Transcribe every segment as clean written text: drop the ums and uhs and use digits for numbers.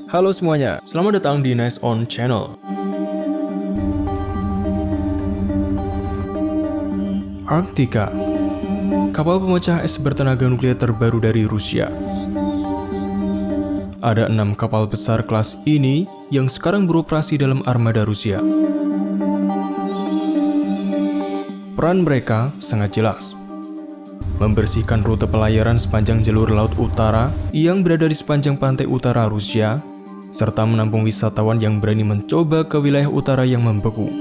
Halo semuanya, selamat datang di Nice On Channel. Arktika, kapal pemecah es bertenaga nuklir terbaru dari Rusia. Ada 6 kapal besar kelas ini yang sekarang beroperasi dalam armada Rusia. Peran mereka sangat jelas. Membersihkan rute pelayaran sepanjang jalur laut utara yang berada di sepanjang pantai utara Rusia, serta menampung wisatawan yang berani mencoba ke wilayah utara yang membeku.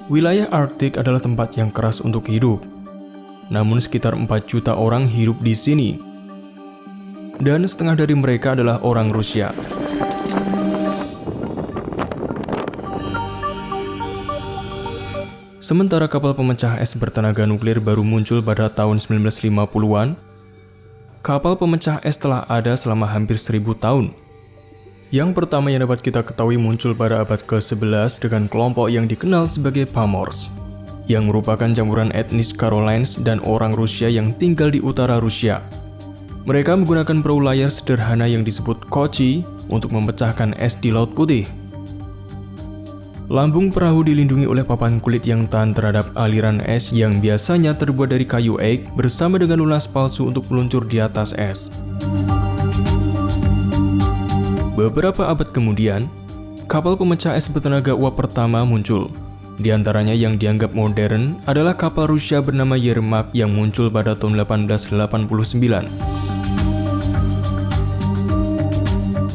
Wilayah Arktik adalah tempat yang keras untuk hidup, namun sekitar 4 juta orang hidup di sini, dan setengah dari mereka adalah orang Rusia. Sementara kapal pemecah es bertenaga nuklir baru muncul pada tahun 1950-an, kapal pemecah es telah ada selama hampir 1000 tahun. Yang pertama yang dapat kita ketahui muncul pada abad ke-11 dengan kelompok yang dikenal sebagai Pamors, yang merupakan campuran etnis Karolines dan orang Rusia yang tinggal di utara Rusia. Mereka menggunakan perahu layar sederhana yang disebut kochi untuk memecahkan es di Laut Putih. Lambung perahu dilindungi oleh papan kulit yang tahan terhadap aliran es yang biasanya terbuat dari kayu ek bersama dengan lunas palsu untuk meluncur di atas es. Beberapa abad kemudian, kapal pemecah es bertenaga uap pertama muncul. Di antaranya yang dianggap modern adalah kapal Rusia bernama Yermak yang muncul pada tahun 1889.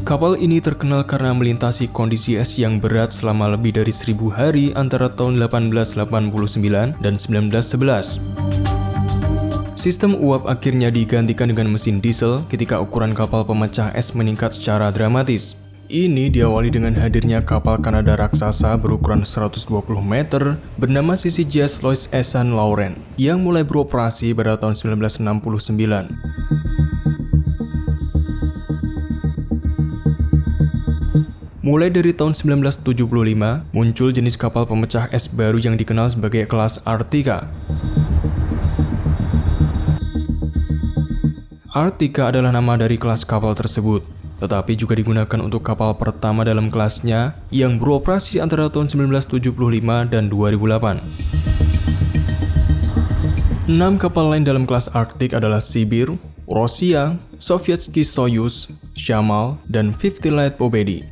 Kapal ini terkenal karena melintasi kondisi es yang berat selama lebih dari 1000 hari antara tahun 1889 dan 1911. Sistem uap akhirnya digantikan dengan mesin diesel ketika ukuran kapal pemecah es meningkat secara dramatis. Ini diawali dengan hadirnya kapal Kanada raksasa berukuran 120 meter bernama CCJS Louis S. St. Laurent yang mulai beroperasi pada tahun 1969. Mulai dari tahun 1975, muncul jenis kapal pemecah es baru yang dikenal sebagai kelas Arktika. Arktika adalah nama dari kelas kapal tersebut, tetapi juga digunakan untuk kapal pertama dalam kelasnya yang beroperasi antara tahun 1975 dan 2008. 6 kapal lain dalam kelas Arktik adalah Sibir, Rossiya, Sovietski Soyuz, Shamal, dan 50 Light Pobedi.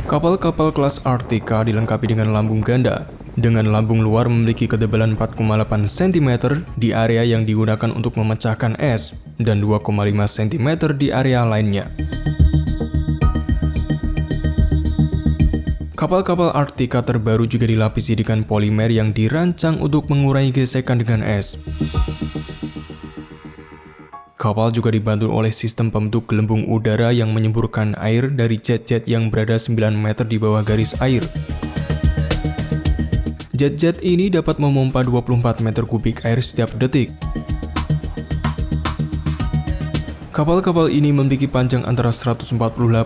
Kapal-kapal kelas Arktika dilengkapi dengan lambung ganda, dengan lambung luar memiliki ketebalan 4,8 cm di area yang digunakan untuk memecahkan es, dan 2,5 cm di area lainnya. Kapal-kapal Arktika terbaru juga dilapisi dengan polimer yang dirancang untuk mengurangi gesekan dengan es. Kapal juga dibantu oleh sistem pembentuk gelembung udara yang menyemburkan air dari jet-jet yang berada 9 meter di bawah garis air. Jet-jet ini dapat memompa 24 meter kubik air setiap detik. Kapal-kapal ini memiliki panjang antara 148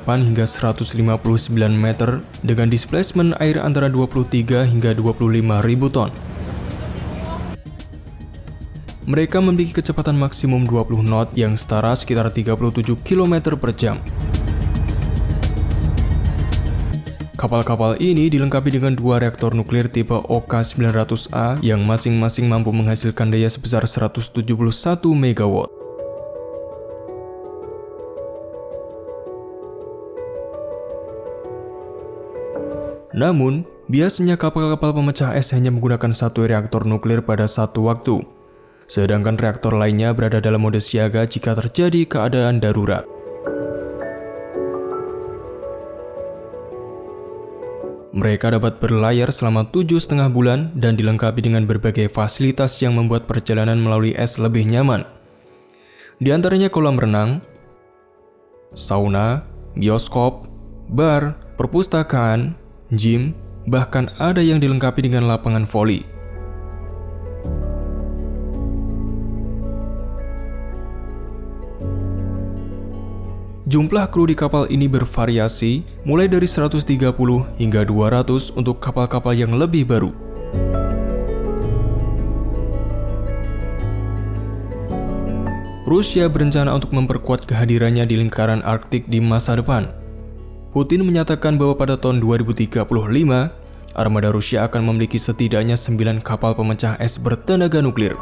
hingga 159 meter dengan displacement air antara 23 hingga 25.000 ton. Mereka memiliki kecepatan maksimum 20 knot yang setara sekitar 37 km per jam. Kapal-kapal ini dilengkapi dengan 2 reaktor nuklir tipe OK900A yang masing-masing mampu menghasilkan daya sebesar 171 MW. Namun, biasanya kapal-kapal pemecah es hanya menggunakan 1 reaktor nuklir pada satu waktu, sedangkan reaktor lainnya berada dalam mode siaga jika terjadi keadaan darurat. Mereka dapat berlayar selama 7,5 bulan dan dilengkapi dengan berbagai fasilitas yang membuat perjalanan melalui es lebih nyaman. Di antaranya kolam renang, sauna, bioskop, bar, perpustakaan, gym, bahkan ada yang dilengkapi dengan lapangan voli. Jumlah kru di kapal ini bervariasi, mulai dari 130 hingga 200 untuk kapal-kapal yang lebih baru. Rusia berencana untuk memperkuat kehadirannya di lingkaran Arktik di masa depan. Putin menyatakan bahwa pada tahun 2035, armada Rusia akan memiliki setidaknya 9 kapal pemecah es bertenaga nuklir.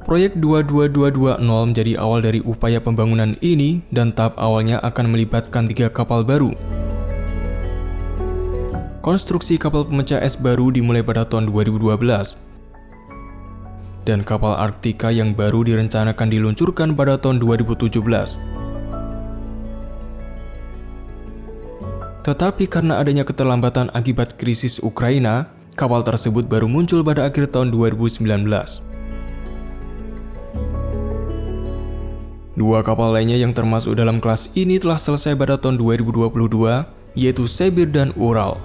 Proyek 22220 menjadi awal dari upaya pembangunan ini dan tahap awalnya akan melibatkan 3 kapal baru. Konstruksi kapal pemecah es baru dimulai pada tahun 2012. Dan kapal Arktika yang baru direncanakan diluncurkan pada tahun 2017. Tetapi karena adanya keterlambatan akibat krisis Ukraina, kapal tersebut baru muncul pada akhir tahun 2019. 2 kapal lainnya yang termasuk dalam kelas ini telah selesai pada tahun 2022, yaitu Sibir dan Ural.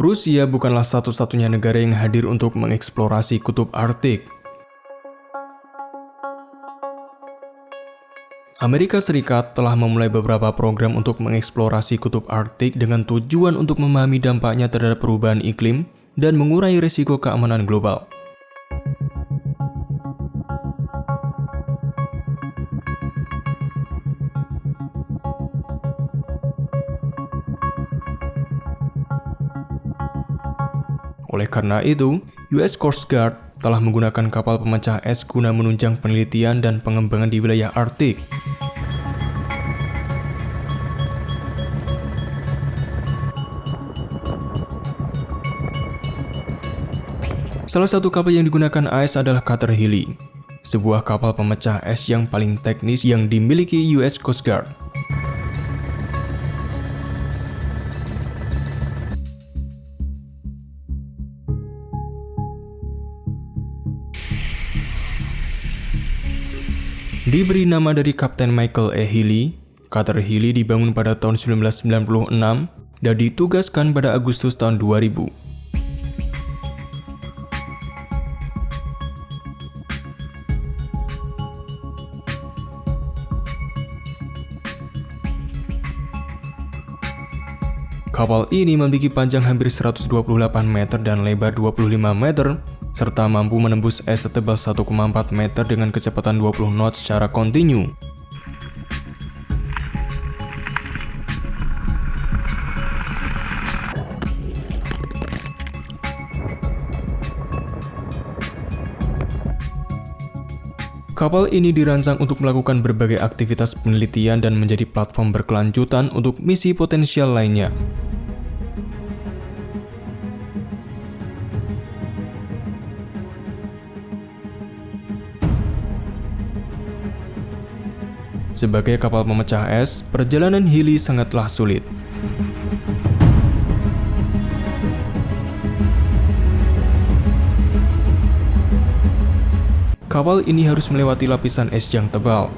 Rusia bukanlah satu-satunya negara yang hadir untuk mengeksplorasi kutub Arktik. Amerika Serikat telah memulai beberapa program untuk mengeksplorasi kutub Arktik dengan tujuan untuk memahami dampaknya terhadap perubahan iklim dan mengurangi risiko keamanan global. Oleh karena itu, US Coast Guard telah menggunakan kapal pemecah es guna menunjang penelitian dan pengembangan di wilayah Arktik. Salah satu kapal yang digunakan AS adalah Cutter Hilly, sebuah kapal pemecah es yang paling teknis yang dimiliki US Coast Guard. Diberi nama dari Kapten Michael E. Healy, Cutter Hilly dibangun pada tahun 1996 dan ditugaskan pada Agustus tahun 2000. Kapal ini memiliki panjang hampir 128 meter dan lebar 25 meter, serta mampu menembus es setebal 1,4 meter dengan kecepatan 20 knot secara kontinu. Kapal ini dirancang untuk melakukan berbagai aktivitas penelitian dan menjadi platform berkelanjutan untuk misi potensial lainnya. Sebagai kapal pemecah es, perjalanan Hilly sangatlah sulit. Kapal ini harus melewati lapisan es yang tebal.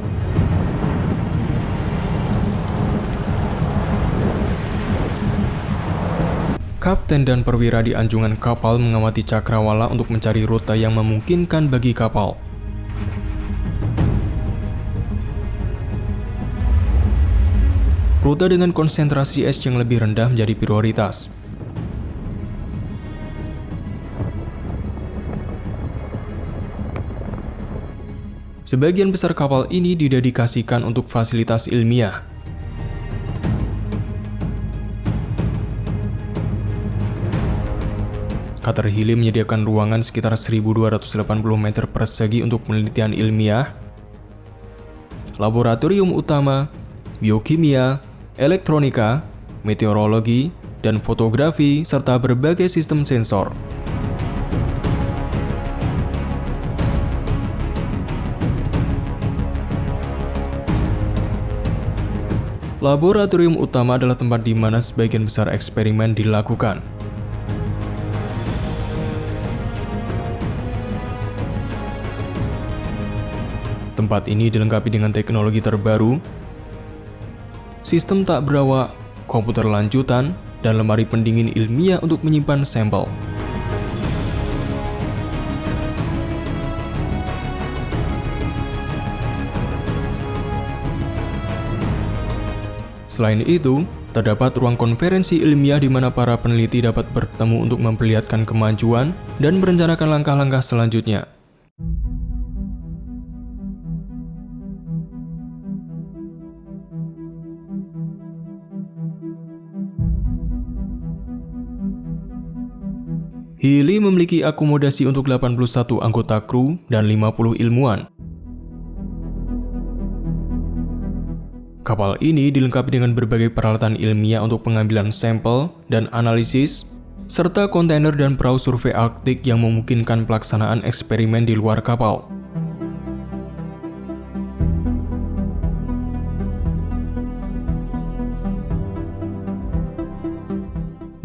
Kapten dan perwira di anjungan kapal mengamati cakrawala untuk mencari rute yang memungkinkan bagi kapal. Rute dengan konsentrasi es yang lebih rendah menjadi prioritas. Sebagian besar kapal ini didedikasikan untuk fasilitas ilmiah. Cutter Hilly menyediakan ruangan sekitar 1.280 meter persegi untuk penelitian ilmiah, laboratorium utama, biokimia, elektronika, meteorologi, dan fotografi, serta berbagai sistem sensor. Laboratorium utama adalah tempat di mana sebagian besar eksperimen dilakukan. Tempat ini dilengkapi dengan teknologi terbaru, sistem tak berawak, komputer lanjutan, dan lemari pendingin ilmiah untuk menyimpan sampel. Selain itu, terdapat ruang konferensi ilmiah di mana para peneliti dapat bertemu untuk memperlihatkan kemajuan dan merencanakan langkah-langkah selanjutnya. Healy memiliki akomodasi untuk 81 anggota kru dan 50 ilmuwan. Kapal ini dilengkapi dengan berbagai peralatan ilmiah untuk pengambilan sampel dan analisis, serta kontainer dan perahu survei Arktik yang memungkinkan pelaksanaan eksperimen di luar kapal.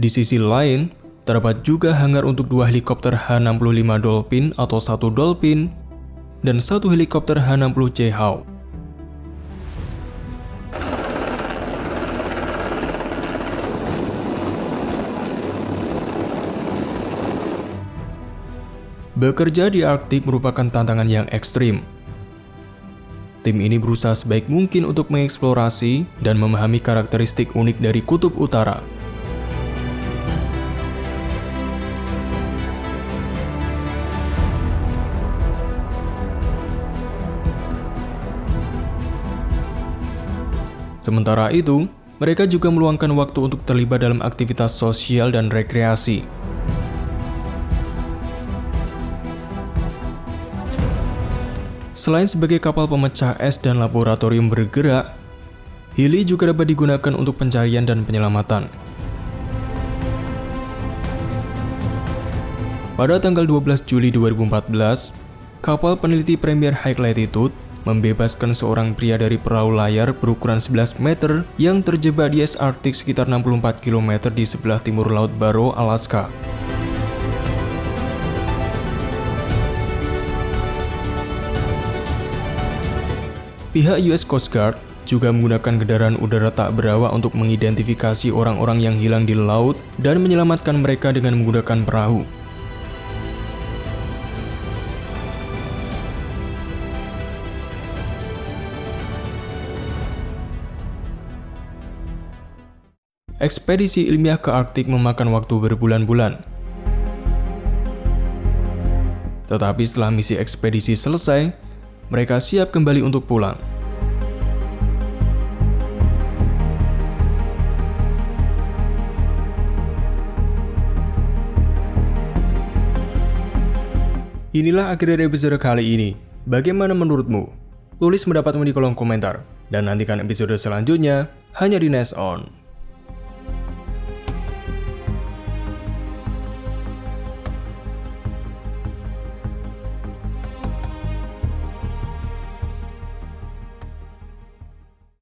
Di sisi lain, terdapat juga hangar untuk 2 helikopter H-65 Dolphin atau 1 Dolphin dan 1 helikopter H-60C Hawk. Bekerja di Arktik merupakan tantangan yang ekstrim. Tim ini berusaha sebaik mungkin untuk mengeksplorasi dan memahami karakteristik unik dari kutub utara. Sementara itu, mereka juga meluangkan waktu untuk terlibat dalam aktivitas sosial dan rekreasi. Selain sebagai kapal pemecah es dan laboratorium bergerak, Healy juga dapat digunakan untuk pencarian dan penyelamatan. Pada tanggal 12 Juli 2014, kapal peneliti Premier High Latitude membebaskan seorang pria dari perahu layar berukuran 11 meter yang terjebak di es Arktik sekitar 64 km di sebelah timur Laut Barrow, Alaska. Pihak US Coast Guard juga menggunakan kendaraan udara tak berawak untuk mengidentifikasi orang-orang yang hilang di laut dan menyelamatkan mereka dengan menggunakan perahu. Ekspedisi ilmiah ke Arktik memakan waktu berbulan-bulan. Tetapi setelah misi ekspedisi selesai, mereka siap kembali untuk pulang. Inilah akhir dari episode kali ini. Bagaimana menurutmu? Tulis pendapatmu di kolom komentar. Dan nantikan episode selanjutnya hanya di Next On.